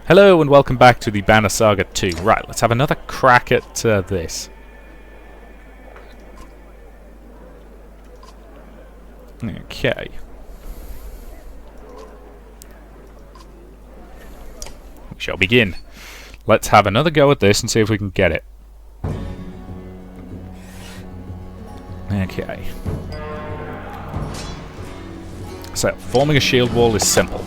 Hello and welcome back to the Banner Saga 2. Right, let's have another crack at this. Okay. We shall begin. Let's have another go at this and see if we can get it. Okay. So, forming a shield wall is simple.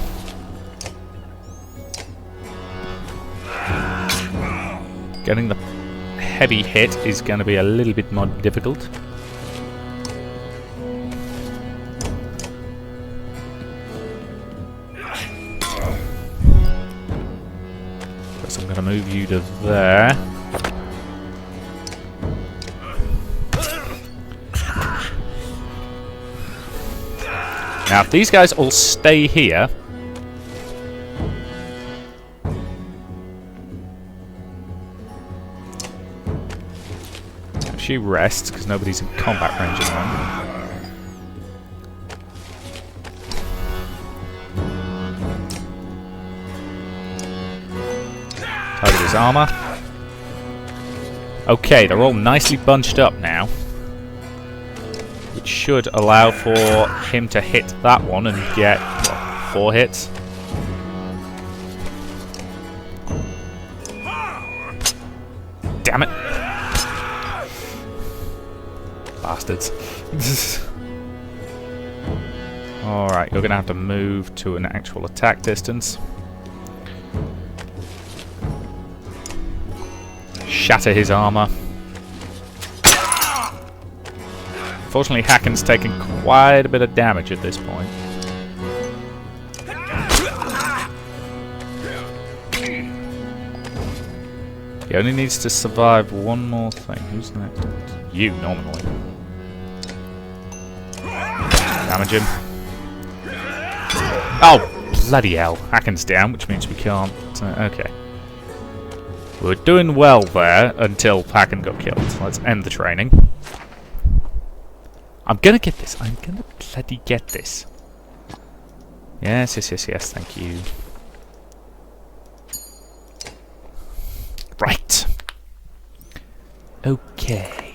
Getting the heavy hit is going to be a little bit more difficult. Guess I'm going to move you to there. Now, if these guys all stay here, she rests because nobody's in combat range at the moment. Target his armor. Okay, they're all nicely bunched up now, which should allow for him to hit that one and get, what, 4 hits. Damn it. Bastards. Alright, you're going to have to move to an actual attack distance. Shatter his armor. Unfortunately, Hakon's taken quite a bit of damage at this point. He only needs to survive one more thing. Who's next? You, nominally. Damage him. Oh, bloody hell. Hakon's down, which means we can't... okay. We were doing well there until Hakon got killed. Let's end the training. I'm gonna get this. I'm gonna bloody get this. Yes, yes, yes, yes. Thank you. Right. Okay.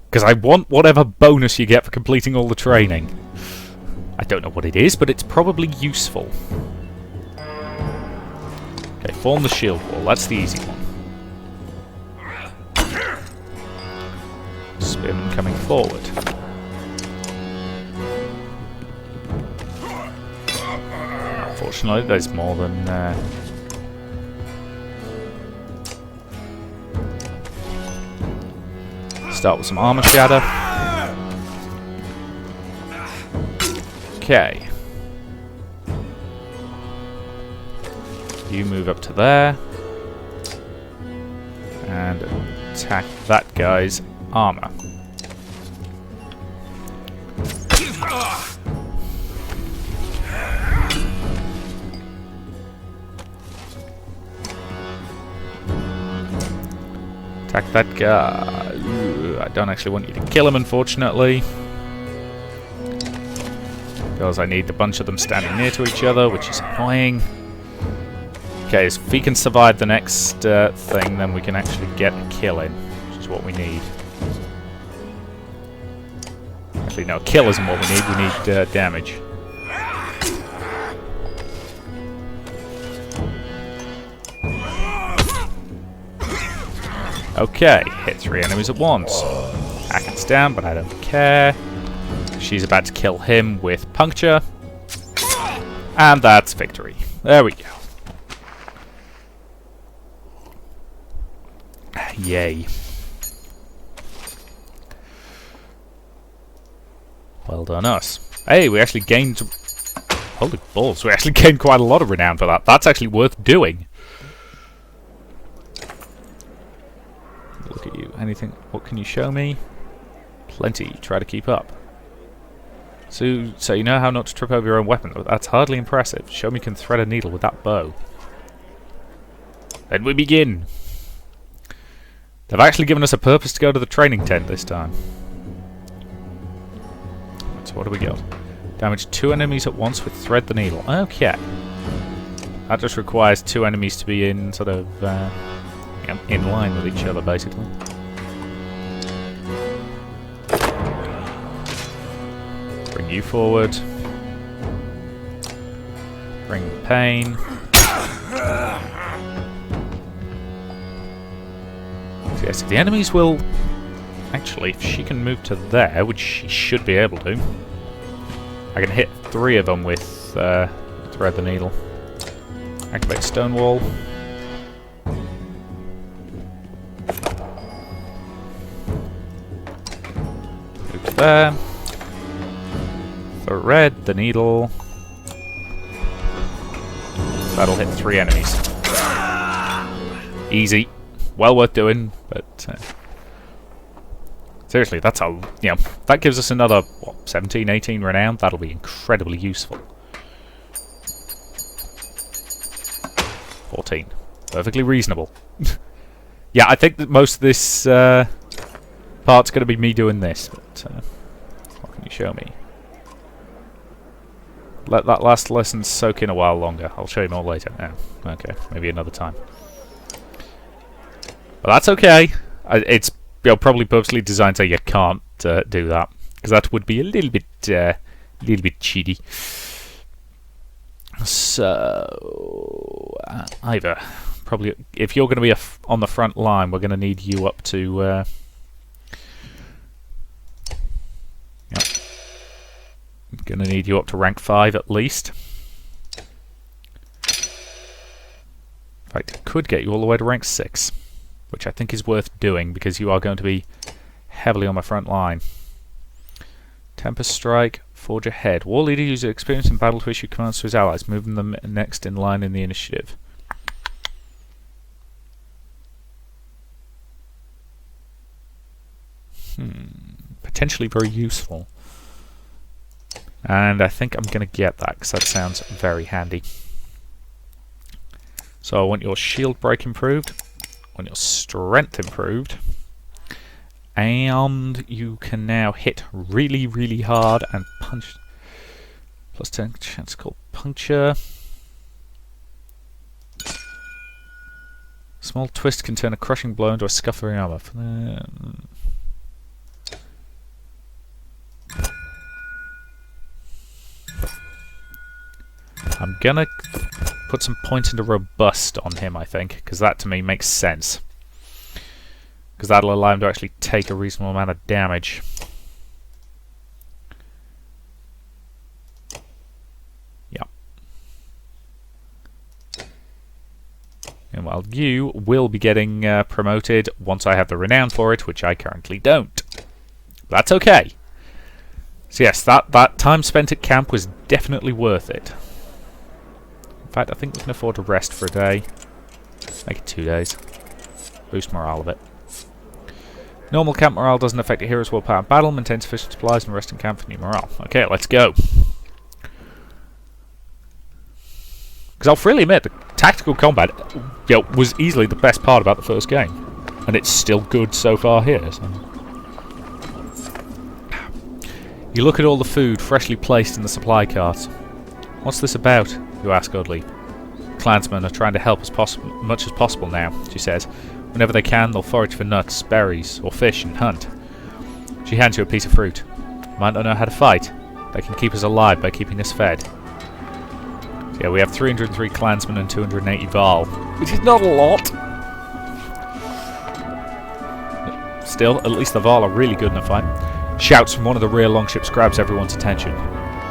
Because I want whatever bonus you get for completing all the training. I don't know what it is, but it's probably useful. Okay, form the shield wall. That's the easy one. Spearman coming forward. Unfortunately, there's more than... Start with some armor shatter. Okay. You move up to there. And attack that guy's armor. Attack that guy. Ooh, I don't actually want you to kill him, unfortunately. Because I need a bunch of them standing near to each other, which is annoying. Okay, so if we can survive the next thing, then we can actually get a kill in, which is what we need. Actually, no, kill isn't what we need. We need damage. Okay, hit 3 enemies at once. Hakon's down, but I don't care. She's about to kill him with puncture. And that's victory. There we go. Yay. Well done us. Hey, we actually gained... Holy balls, we actually gained quite a lot of renown for that. That's actually worth doing. Look at you. Anything? What can you show me? Plenty. Try to keep up. So you know how not to trip over your own weapon. That's hardly impressive. Show me you can thread a needle with that bow. Then we begin. They've actually given us a purpose to go to the training tent this time. So what do we got? Damage 2 enemies at once with Thread the Needle. Okay. That just requires 2 enemies to be in sort of in line with each other, basically. Bring you forward. Bring Pain. So yes, the enemies will... Actually, if she can move to there, which she should be able to, I can hit 3 of them with Thread the Needle. Activate Stonewall. Move to there. Thread the Needle. That'll hit 3 enemies. Easy. Well worth doing, but... seriously, that's a... that gives us another, what, 17, 18 renown? That'll be incredibly useful. 14. Perfectly reasonable. Yeah, I think that most of this part's going to be me doing this, but what can you show me? Let that last lesson soak in a while longer. I'll show you more later. Oh, okay, maybe another time. But that's okay. It's probably purposely designed so you can't do that, because that would be a little bit cheaty. So either probably if you're going to be on the front line, we're going to need you up to. Going to need you up to rank 5 at least. In fact, it could get you all the way to rank 6, which I think is worth doing because you are going to be heavily on my front line. Tempest Strike, Forge Ahead. War leader uses experience in battle to issue commands to his allies, moving them next in line in the initiative. Potentially very useful. And I think I'm going to get that because that sounds very handy. So I want your shield break improved. I want your strength improved. And you can now hit really, really hard and punch. Plus 10 chance called puncture. Small twist can turn a crushing blow into a scuffling armor. I'm gonna put some points into robust on him, I think, because that to me makes sense. Because that'll allow him to actually take a reasonable amount of damage. Yep. And while you will be getting promoted once I have the renown for it, which I currently don't. That's okay. So yes, that time spent at camp was definitely worth it. In fact, I think we can afford to rest for a day. Make it 2 days. Boost morale a bit. Normal camp morale doesn't affect a hero's willpower in battle. Maintain sufficient supplies and rest in camp for new morale. Okay, let's go. Because I'll freely admit, the tactical combat was easily the best part about the first game. And it's still good so far here. So. You look at all the food freshly placed in the supply carts. What's this about? You ask oddly. Clansmen are trying to help as much as possible now, she says. Whenever they can, they'll forage for nuts, berries, or fish and hunt. She hands you a piece of fruit. Might not know how to fight. They can keep us alive by keeping us fed. So yeah, we have 303 clansmen and 280 Varl, which is not a lot. Still, at least the Varl are really good in a fight. Shouts from one of the rear longships grabs everyone's attention.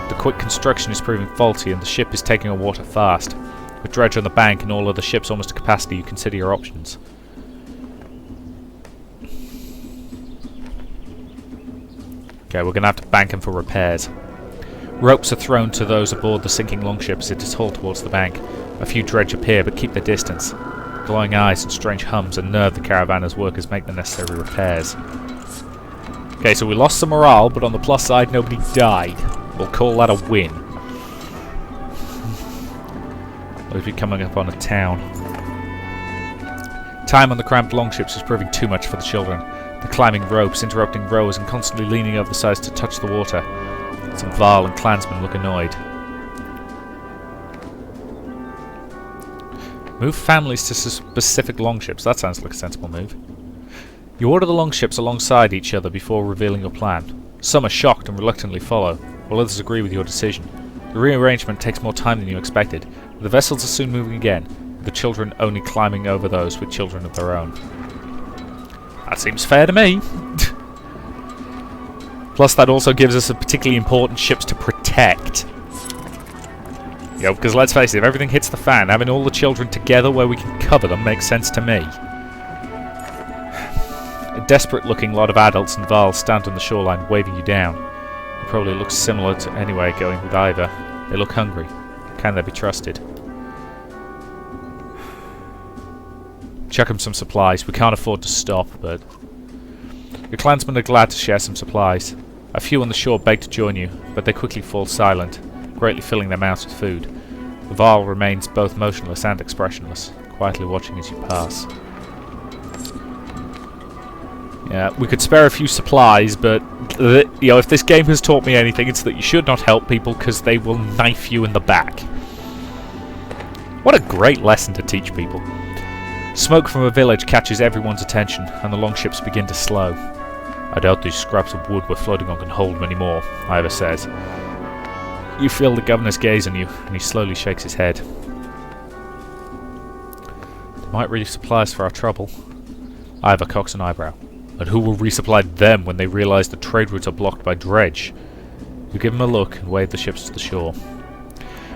The quick construction is proving faulty and the ship is taking on water fast. With dredge on the bank and all other ships almost to capacity, you consider your options. Okay, we're going to have to bank them for repairs. Ropes are thrown to those aboard the sinking longship as it is hauled towards the bank. A few dredge appear but keep their distance. Glowing eyes and strange hums unnerve the caravan as workers make the necessary repairs. Okay, so we lost some morale, but on the plus side, nobody died. We'll call that a win. We'll be coming up on a town. Time on the cramped longships was proving too much for the children. They're climbing ropes, interrupting rowers, and constantly leaning over the sides to touch the water. Some Varl and clansmen look annoyed. Move families to specific longships. That sounds like a sensible move. You order the longships alongside each other before revealing your plan. Some are shocked and reluctantly follow, while others agree with your decision. The rearrangement takes more time than you expected. The vessels are soon moving again, with the children only climbing over those with children of their own. That seems fair to me. Plus that also gives us some particularly important ships to protect. You know, because let's face it, if everything hits the fan, having all the children together where we can cover them makes sense to me. A desperate-looking lot of adults and Varl stand on the shoreline, waving you down. It probably looks similar to anywhere going with either. They look hungry. Can they be trusted? Chuck them some supplies. We can't afford to stop, but... Your clansmen are glad to share some supplies. A few on the shore beg to join you, but they quickly fall silent, greatly filling their mouths with food. The Varl remains both motionless and expressionless, quietly watching as you pass. Yeah, we could spare a few supplies, but you know, if this game has taught me anything, it's that you should not help people because they will knife you in the back. What a great lesson to teach people. Smoke from a village catches everyone's attention, and the longships begin to slow. I doubt these scraps of wood we're floating on can hold many more, Ivor says. You feel the governor's gaze on you, and he slowly shakes his head. They might resupply us for our trouble. Ivor cocks an eyebrow. And who will resupply them when they realise the trade routes are blocked by dredge? You give them a look and wave the ships to the shore.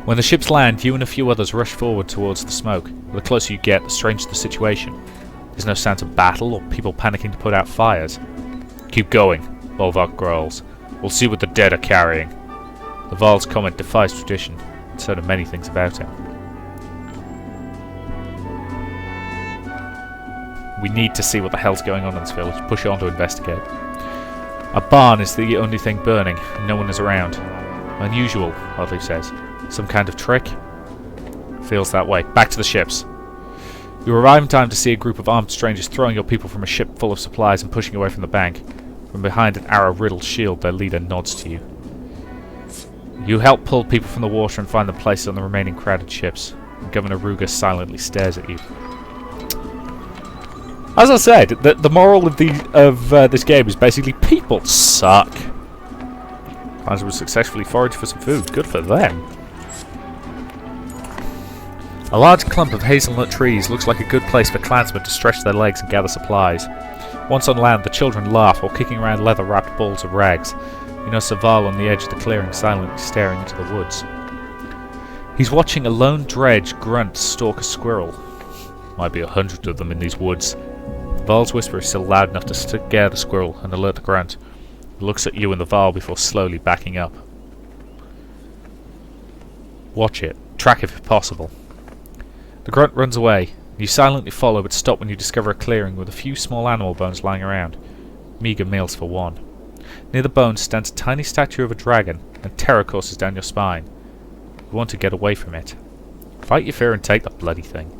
When the ships land, you and a few others rush forward towards the smoke. The closer you get, the stranger the situation. There's no sounds of battle or people panicking to put out fires. Keep going, Bolvark growls. We'll see what the dead are carrying. The Varl's comment defies tradition, and so do many things about him. We need to see what the hell's going on in this village. Push on to investigate. A barn is the only thing burning, and no one is around. Unusual, Oddly says. Some kind of trick? Feels that way. Back to the ships. You arrive in time to see a group of armed strangers throwing your people from a ship full of supplies and pushing away from the bank. From behind an arrow-riddled shield, their leader nods to you. You help pull people from the water and find them places on the remaining crowded ships. And Governor Ruger silently stares at you. As I said, the moral of this game is basically people suck. Clansmen will successfully forage for some food. Good for them. A large clump of hazelnut trees looks like a good place for clansmen to stretch their legs and gather supplies. Once on land, the children laugh while kicking around leather-wrapped balls of rags. You know Varl on the edge of the clearing silently staring into the woods. He's watching a lone dredge grunt stalk a squirrel. Might be 100 of them in these woods. Varl's whisper is still loud enough to scare the squirrel and alert the grunt. He looks at you and the Varl before slowly backing up. Watch it. Track it if possible. The grunt runs away. You silently follow but stop when you discover a clearing with a few small animal bones lying around. Meagre meals for one. Near the bones stands a tiny statue of a dragon, and terror courses down your spine. You want to get away from it. Fight your fear and take the bloody thing.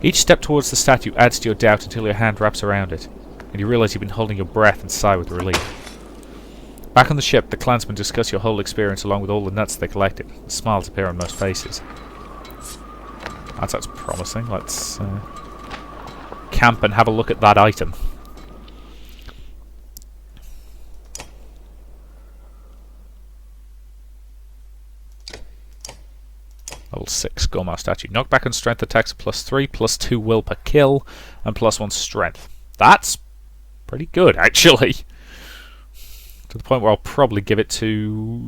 Each step towards the statue adds to your doubt until your hand wraps around it, and you realise you've been holding your breath and sigh with relief. Back on the ship, the clansmen discuss your whole experience along with all the nuts they collected. Smiles appear on most faces. That sounds promising. Let's camp and have a look at that item. Level 6 Gormar statue. Knockback on strength attacks +3, +2 will per kill, and +1 strength. That's pretty good, actually. To the point where I'll probably give it to...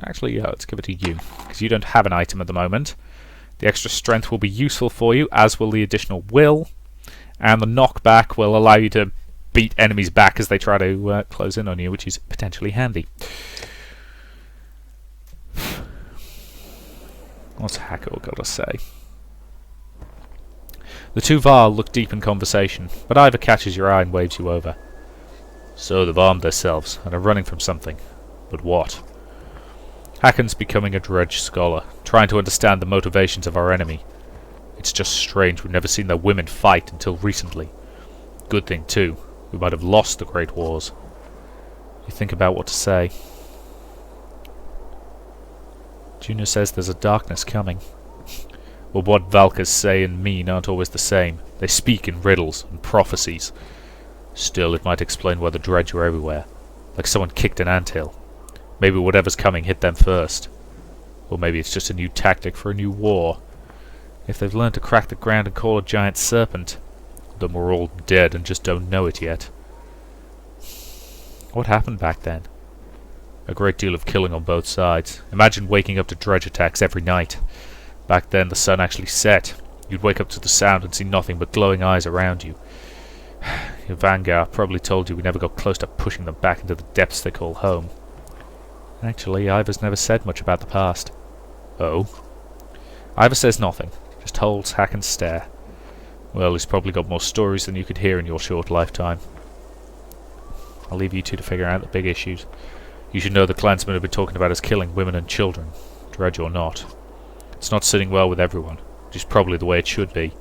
Actually, yeah, let's give it to you, because you don't have an item at the moment. The extra strength will be useful for you, as will the additional will, and the knockback will allow you to beat enemies back as they try to close in on you, which is potentially handy. What's Hackle got to say? The two Varl look deep in conversation, but Ivor catches your eye and waves you over. So they've armed themselves and are running from something. But what? Hakon's becoming a dredge scholar, trying to understand the motivations of our enemy. It's just strange we've never seen their women fight until recently. Good thing too, we might have lost the Great Wars. You think about what to say. Junior says there's a darkness coming. Well, what Valkas say and mean aren't always the same. They speak in riddles and prophecies. Still, it might explain why the dredge are everywhere. Like someone kicked an anthill. Maybe whatever's coming hit them first. Or maybe it's just a new tactic for a new war. If they've learned to crack the ground and call a giant serpent, then we're all dead and just don't know it yet. What happened back then? A great deal of killing on both sides. Imagine waking up to dredge attacks every night. Back then the sun actually set. You'd wake up to the sound and see nothing but glowing eyes around you. Your Vanguard probably told you we never got close to pushing them back into the depths they call home. Actually, Ivor's never said much about the past. Oh? Ivor says nothing. Just holds hack and stare. Well, he's probably got more stories than you could hear in your short lifetime. I'll leave you two to figure out the big issues. You should know the clansmen have been talking about us killing women and children, dredge or not. It's not sitting well with everyone, which is probably the way it should be.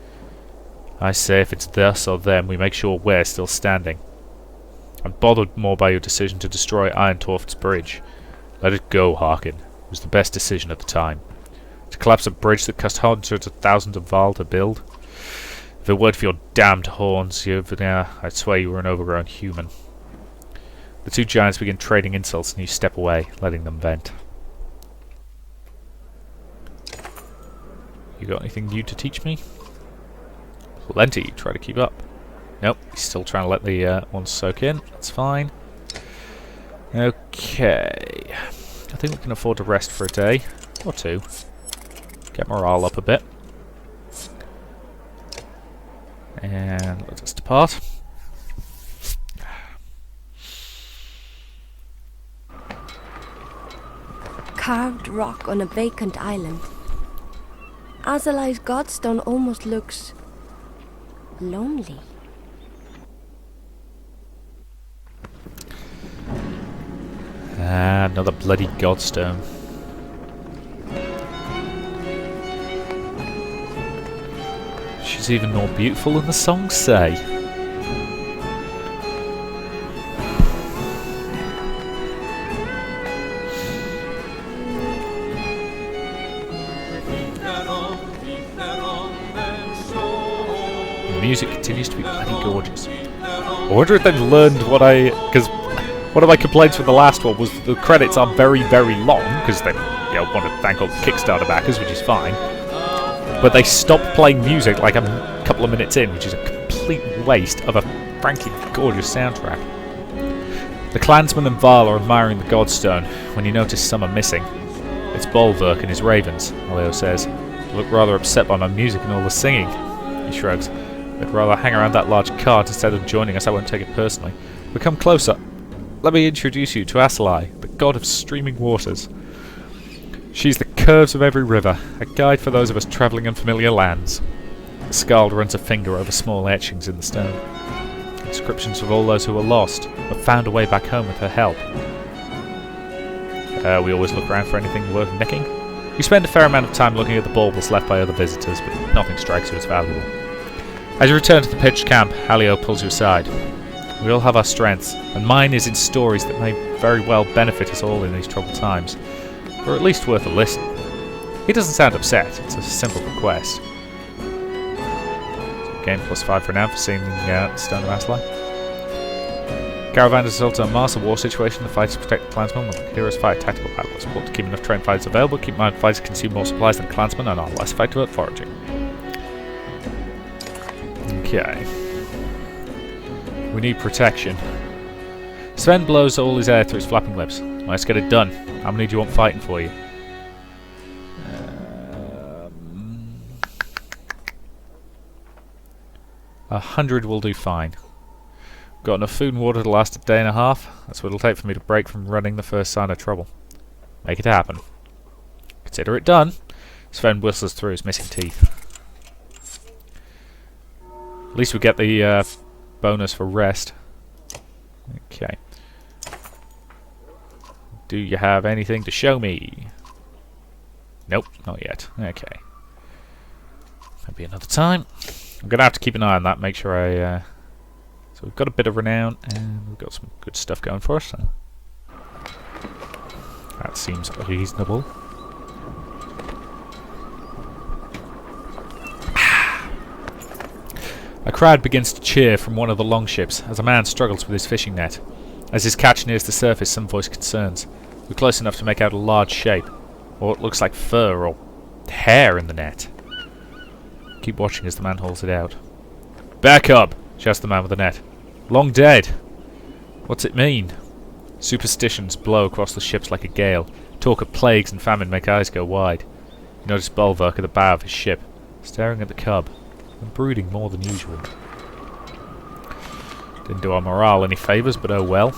I say if it's us or them, we make sure we're still standing. I'm bothered more by your decision to destroy Iron Torft's bridge. Let it go, Harkin. It was the best decision at the time. To collapse a bridge that cost hundreds of thousands of Varl to build? If it weren't for your damned horns, I'd swear you were an overgrown human. The two giants begin trading insults and you step away, letting them vent. You got anything new to teach me? Plenty. Try to keep up. Nope, he's still trying to let the ones soak in. That's fine. Okay. I think we can afford to rest for a day. Or two. Get morale up a bit. And let us depart. Carved rock on a vacant island. Azalai's godstone almost looks lonely. Ah, another bloody godstone. She's even more beautiful than the songs say. The music continues to be bloody gorgeous. I wonder if they've learned what because one of my complaints with the last one was that the credits are very, very long, because they want to thank all the Kickstarter backers, which is fine. But they stopped playing music like a couple of minutes in, which is a complete waste of a frankly gorgeous soundtrack. The clansmen and Varl are admiring the Godstone when you notice some are missing. It's Bolverk and his ravens, Aleo says. They look rather upset by my music and all the singing. He shrugs. They'd rather hang around that large cart instead of joining us. I won't take it personally. But come closer. Let me introduce you to Azalai, the god of streaming waters. She's the curves of every river, a guide for those of us travelling unfamiliar lands. The Skald runs a finger over small etchings in the stone. Inscriptions of all those who were lost, but found a way back home with her help. We always look around for anything worth nicking. You spend a fair amount of time looking at the baubles left by other visitors, but nothing strikes you as valuable. As you return to the pitched camp, Halio pulls you aside. We all have our strengths, and mine is in stories that may very well benefit us all in these troubled times, or at least worth a listen. He doesn't sound upset, it's a simple request. So game +5 for now for seeing the Stone of Azalai. Caravan is also a master war situation. The fighters protect the clansmen while the heroes fight tactical battles. Support to keep enough trained fighters available, keep in mind fighters consume more supplies than clansmen and are less effective at foraging. Okay. We need protection. Sven blows all his air through his flapping lips. Let's get it done. How many do you want fighting for you? 100 will do fine. Got enough food and water to last a day and a half. That's what it'll take for me to break from running the first sign of trouble. Make it happen. Consider it done. Sven whistles through his missing teeth. At least we get the bonus for rest. Okay. Do you have anything to show me? Nope, not yet. Okay. Maybe another time. I'm going to have to keep an eye on that, make sure I... So we've got a bit of renown, and we've got some good stuff going for us. So. That seems reasonable. A crowd begins to cheer from one of the longships as a man struggles with his fishing net. As his catch nears the surface, some voice concerns. We're close enough to make out a large shape, or what looks like fur or hair in the net. Keep watching as the man hauls it out. "Back up!" shouts the man with the net. "Long dead!" What's it mean? Superstitions blow across the ships like a gale. Talk of plagues and famine make eyes go wide. You notice Bulwark at the bow of his ship, staring at the cub, and brooding more than usual. Didn't do our morale any favours, but oh well.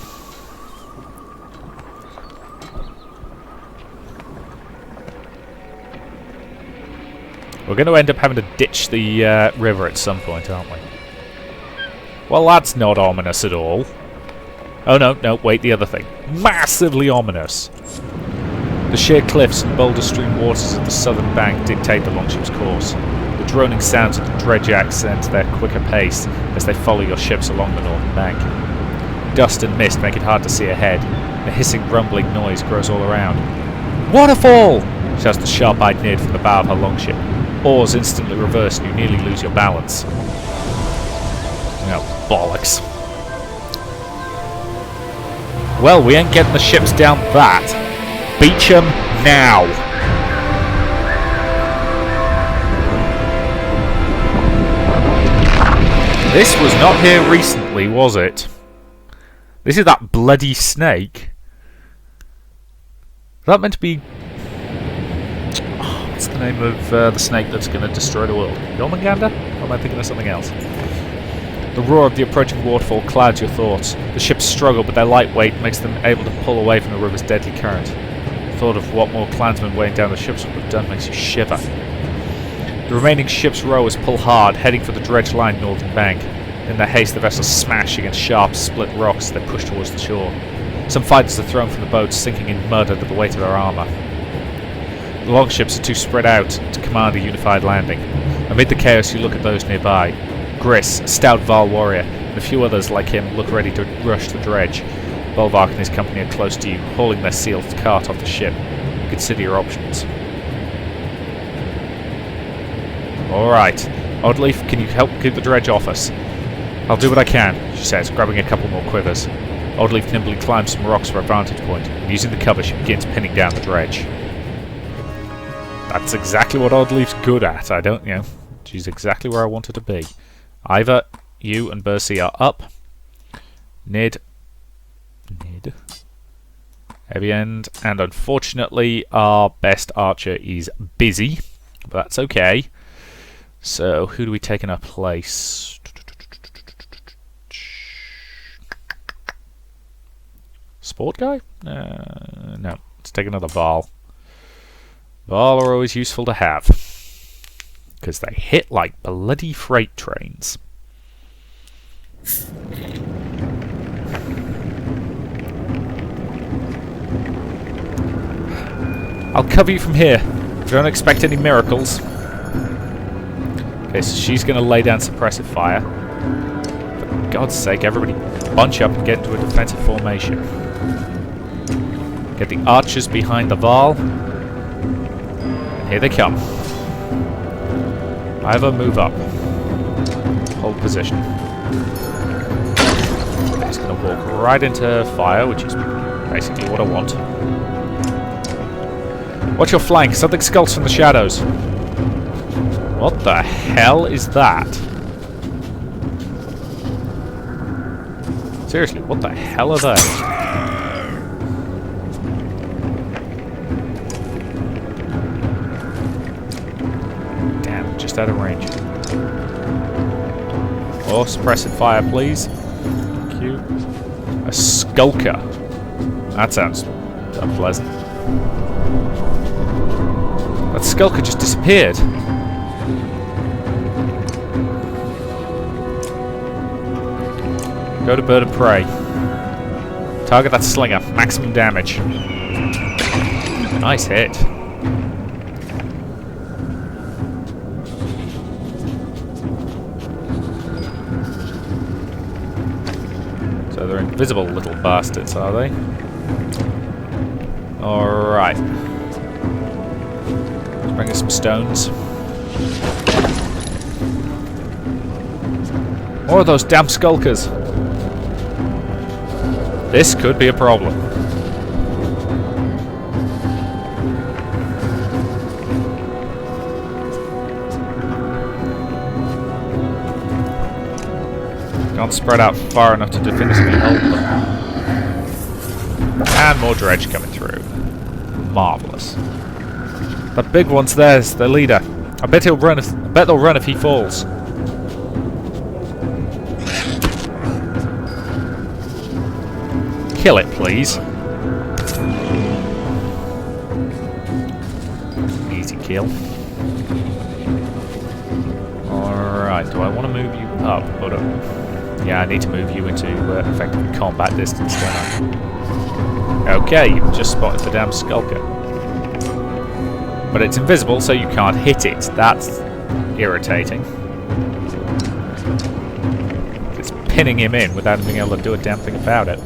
We're going to end up having to ditch the river at some point, aren't we? Well, that's not ominous at all. Oh no, wait, the other thing. Massively ominous! The sheer cliffs and boulder-strewn waters of the southern bank dictate the longship's course. The droning sounds of the dredge accent their quicker pace as they follow your ships along the northern bank. Dust and mist make it hard to see ahead. A hissing, rumbling noise grows all around. "Waterfall!" shouts the sharp-eyed Nid from the bow of her longship. Oars instantly reverse and you nearly lose your balance. Oh, bollocks. Well, we ain't getting the ships down that. Beach 'em now! This was not here recently, was it? This is that bloody snake. Is that meant to be... what's the name of the snake that's going to destroy the world? Jormungandr? Or am I thinking of something else? The roar of the approaching waterfall clouds your thoughts. The ships struggle, but their light weight makes them able to pull away from the river's deadly current. The thought of what more clansmen weighing down the ships would have done makes you shiver. The remaining ship's rowers pull hard, heading for the dredge-lined northern bank. In their haste, the vessels smash against sharp, split rocks as they push towards the shore. Some fighters are thrown from the boats, sinking in mud under the weight of their armour. The longships are too spread out to command a unified landing. Amid the chaos, you look at those nearby. Griss, a stout Varl warrior, and a few others like him look ready to rush the dredge. Bulwark and his company are close to you, hauling their sealed cart off the ship. Consider your options. Alright. Oddleaf, can you help keep the dredge off us? I'll do what I can, she says, grabbing a couple more quivers. Oddleaf nimbly climbs some rocks for a vantage point, and using the cover she begins pinning down the dredge. That's exactly what Oddleaf's good at. I don't, you know, she's exactly where I want her to be. Ivor, you and Bercy are up. Nid. Heavy end. And unfortunately, our best archer is busy. But that's okay. So, who do we take in our place? Sport guy? No. Let's take another Varl. Varl are always useful to have. Because they hit like bloody freight trains. I'll cover you from here. Don't expect any miracles. Okay, so she's going to lay down suppressive fire. For God's sake, everybody bunch up and get into a defensive formation. Get the archers behind the Varl. And here they come. Ivor, move up. Hold position. He's going to walk right into fire, which is basically what I want. Watch your flank. Something skulks from the shadows. What the hell is that? Seriously, what the hell are those? Damn, just out of range. Oh, suppressive fire, please. Thank you. A skulker. That sounds unpleasant. That skulker just disappeared. Go to bird of prey. Target that slinger. Maximum damage. Nice hit. So they're invisible little bastards, are they? Alright. Let's bring us some stones. More of those damn skulkers. This could be a problem. Can't spread out far enough to definitively hold them. And more dredge coming through. Marvellous. That big one's theirs, the leader. I bet he'll run. I bet they'll run if he falls. Kill it, please. Easy kill. Alright, do I want to move you up? Hold up. Yeah, I need to move you into effective combat distance, don't I? Okay, you've just spotted the damn skulker. But it's invisible, so you can't hit it. That's irritating. It's pinning him in without him being able to do a damn thing about it.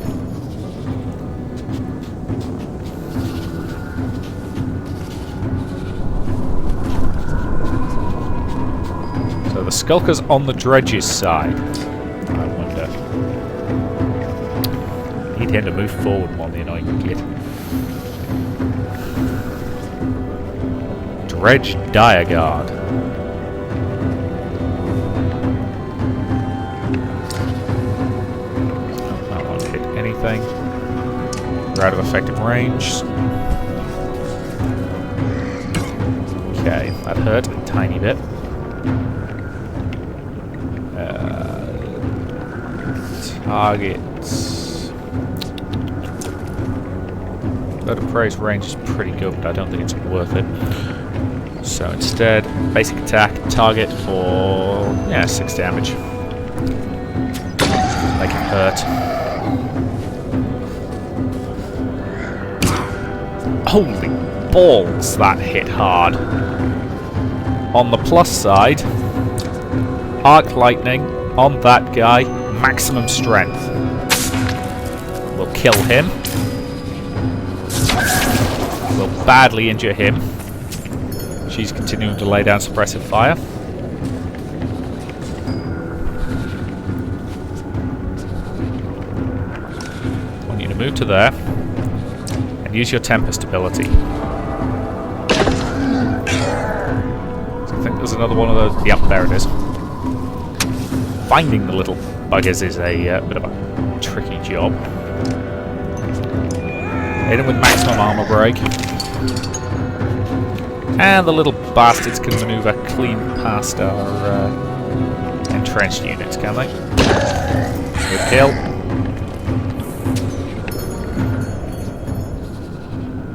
So the skulker's on the dredge's side. I wonder. Need him to move forward more, the annoying kid. Dredge Direguard. That won't hit anything. We're out of effective range. Okay, that hurt a tiny bit. Targets. Bird of Prey's range is pretty good, but I don't think it's worth it. So instead, basic attack, target for, 6 damage. Make it hurt. Holy balls, that hit hard. On the plus side, arc lightning on that guy, maximum strength. We'll kill him. We'll badly injure him. She's continuing to lay down suppressive fire. I want you to move to there and use your Tempest ability. So I think there's another one of those. Yep, there it is. Finding the little buggers is a bit of a tricky job. Hit him with maximum armor break. And the little bastards can maneuver clean past our entrenched units, can they? Good kill.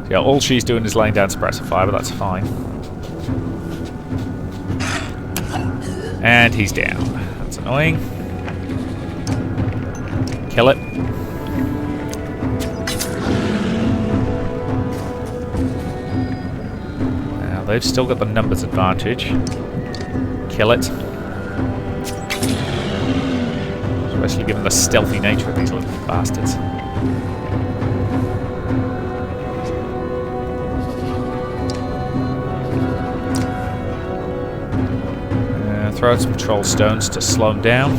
So yeah, all she's doing is laying down suppressive fire, but that's fine. And he's down. That's annoying. Kill it. They've still got the numbers advantage. Kill it. Especially given the stealthy nature of these little bastards. Throw out some troll stones to slow them down.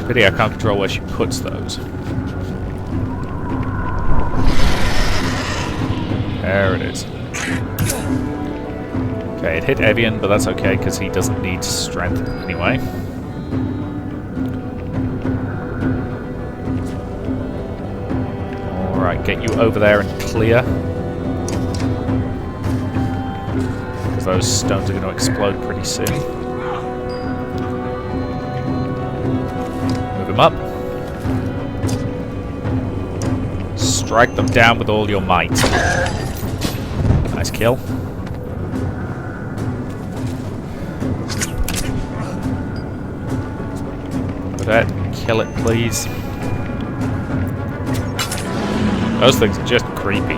Pity I can't control where she puts those. There it is. Okay, it hit Evian, but that's okay because he doesn't need strength anyway. Alright, get you over there and clear. Because those stones are going to explode pretty soon. Move him up. Strike them down with all your might. Nice kill. That, kill it, please. Those things are just creepy.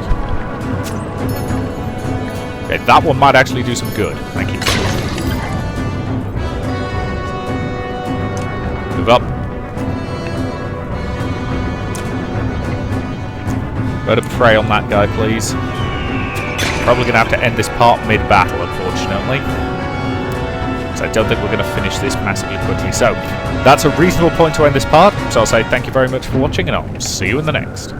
Okay, that one might actually do some good. Thank you. Move up. Bird of Prey on that guy, please. Probably going to have to end this part mid-battle, unfortunately. So I don't think we're going to finish this massively quickly. So that's a reasonable point to end this part. So I'll say thank you very much for watching, and I'll see you in the next.